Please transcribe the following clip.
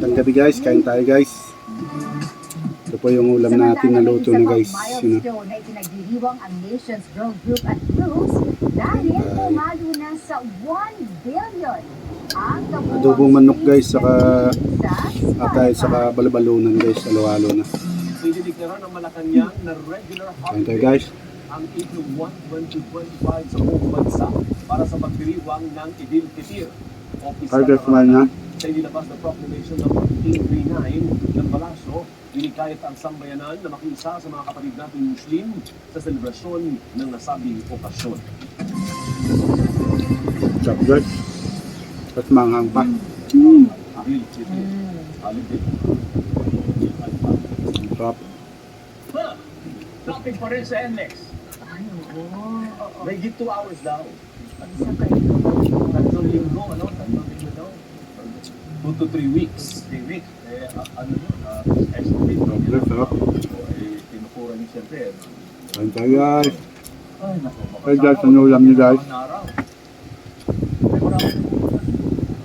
Magandang gabi guys, kain tayo guys. Ito po yung ulam natin na luto na guys. Milestone na itinagdiriwang ang Nations Girl Group at Cruise dahil pumalo na sa 1 billion ang adobong manok guys, saka atay, saka balbalunan guys, halo-halo na. Dinideklara ng Malacanang na regular Kain tayo holiday guys. ang April 1, 2025 sa buong bansa para sa pagdiriwang ng Idil Fitir o Target kumain na. sa inilabas na proclamation ng 1839 ng Palasyo, inikayat ang sambayanan na makiisa sa mga kapatid nating Muslim sa selebrasyon ng nasabing okasyon. Chop guys. At manghang pa. Idil Fitir. Holiday. Sarap. Topic pa rin sa NLEX. May 2 hours daw. Tatlong linggo, ano? Tatlong linggo daw. 2 to 3 weeks. 3 weeks. Ano yun? Estimate. Sarap, sarap. Tinukura niyo siyempre. Kain tayo guys. Ay, naku. Hey guys, ano ulam niyo guys? Araw. May maraming